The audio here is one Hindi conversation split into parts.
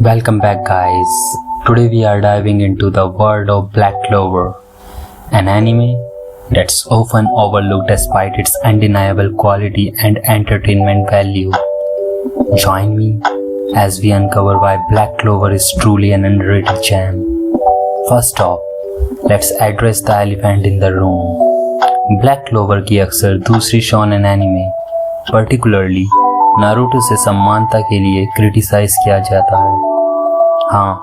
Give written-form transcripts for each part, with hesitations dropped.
Welcome back, guys. Today we are diving into the world of Black Clover, an anime that's often overlooked despite its undeniable quality and entertainment value. Join me as we uncover why Black Clover is truly an underrated gem. First off, let's address the elephant in the room. Black Clover की अक्सर दूसरी शोनेन एनिमे, पर्टिकुलरली नारुतो से समानता के लिए क्रिटिसाइज किया जाता है। हाँ,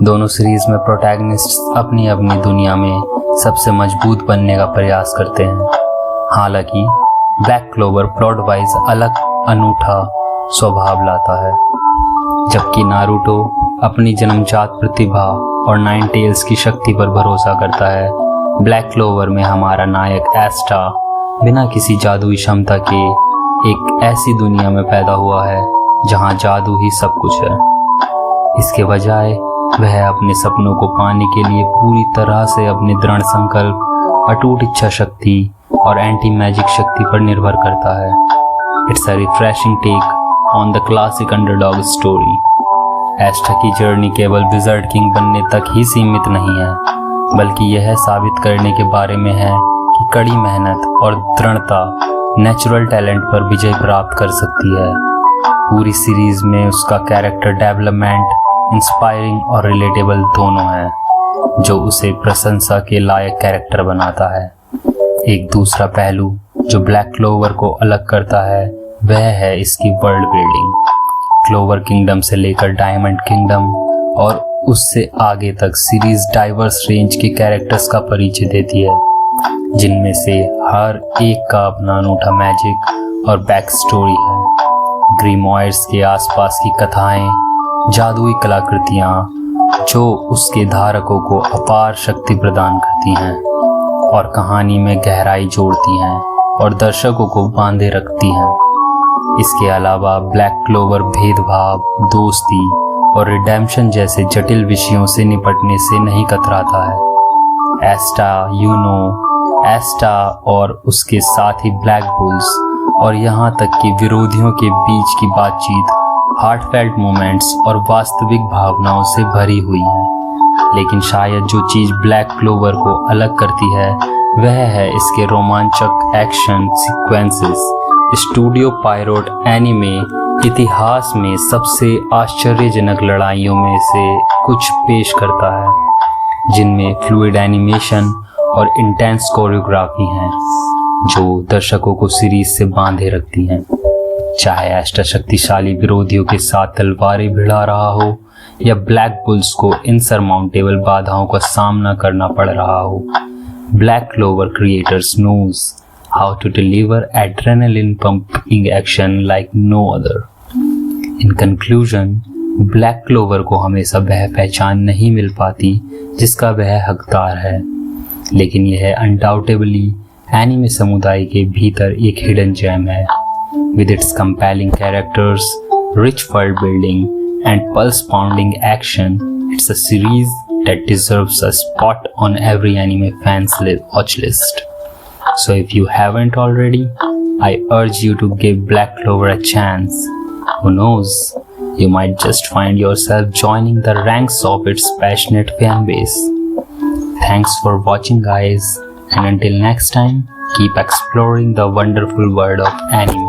दोनों सीरीज में प्रोटैगनिस्ट्स अपनी अपनी दुनिया में सबसे मजबूत बनने का प्रयास करते हैं। हालांकि ब्लैक क्लोवर प्लॉट वाइज अलग अनूठा स्वभाव लाता है। जबकि नारुतो अपनी जन्मजात प्रतिभा और नाइन टेल्स की शक्ति पर भरोसा करता है, ब्लैक क्लोवर में हमारा नायक एस्टा बिना किसी जादुई क्षमता के एक ऐसी दुनिया में पैदा हुआ है जहां जादू ही सब कुछ है। इसके बजाय वह अपने सपनों को पाने के लिए पूरी तरह से अपने दृढ़ संकल्प, अटूट इच्छा शक्ति और एंटी मैजिक शक्ति पर निर्भर करता है। It's a refreshing take on the classic underdog story. एस्टा की जर्नी केवल विज़र्ड किंग बनने तक ही सीमित नहीं है, बल्कि यह साबित करने के बारे में है कि कड़ी मेहनत और दृढ़ता नेचुरल टैलेंट पर विजय प्राप्त कर सकती है। पूरी सीरीज में उसका कैरेक्टर डेवलपमेंट इंस्पायरिंग और रिलेटेबल दोनों है, जो उसे प्रशंसा के लायक कैरेक्टर बनाता है। एक दूसरा पहलू जो ब्लैक क्लोवर को अलग करता है वह है इसकी वर्ल्ड बिल्डिंग। क्लोवर किंगडम से लेकर डायमंड किंगडम और उससे आगे तक सीरीज डाइवर्स रेंज के कैरेक्टर्स का परिचय देती है, जिनमें से हर एक का अपना अनूठा मैजिक और बैक स्टोरी है। ग्रीमॉयर्स के आसपास की कथाएं, जादुई कलाकृतियां जो उसके धारकों को अपार शक्ति प्रदान करती हैं और कहानी में गहराई जोड़ती हैं और दर्शकों को बांधे रखती हैं। इसके अलावा ब्लैक क्लोवर भेदभाव, दोस्ती और रिडेम्पशन जैसे जटिल विषयों से निपटने से नहीं कतराता है। एस्टा और उसके साथ ही ब्लैक बुल्स और यहाँ तक कि विरोधियों के बीच की बातचीत हार्टफेल्ट मोमेंट्स और वास्तविक भावनाओं से भरी हुई है। लेकिन शायद जो चीज़ ब्लैक क्लोवर को अलग करती है वह है इसके रोमांचक एक्शन सीक्वेंसेस। स्टूडियो पायरोट एनिमे इतिहास में सबसे आश्चर्यजनक लड़ाइयों में से कुछ पेश करता है, जिनमें फ्लूइड एनिमेशन और इंटेंस कोरियोग्राफी हैं जो दर्शकों को सीरीज से बांधे रखती हैं। चाहे एस्टा शक्तिशाली विरोधियों के साथ तलवारें भिड़ा रहा हो या ब्लैक बुल्स को इनसरमाउंटेबल बाधाओं का सामना करना पड़ रहा हो, Black Clover creators knows how to deliver adrenaline pumping action like no other. In conclusion, black clover को हमेशा वह पहचान नहीं मिल पाती जिसका वह हकदार है, लेकिन यह अनडाउटेबली एनिमे समुदाय के भीतर एक हिडन जेम है। With its compelling characters, rich world building and pulse-pounding action, it's a series that deserves a spot on every anime fan's watch list. So if you haven't already, I urge you to give Black Clover a chance. Who knows, you might just find yourself joining the ranks of its passionate fan base. Thanks for watching, guys, and until next time, keep exploring the wonderful world of anime.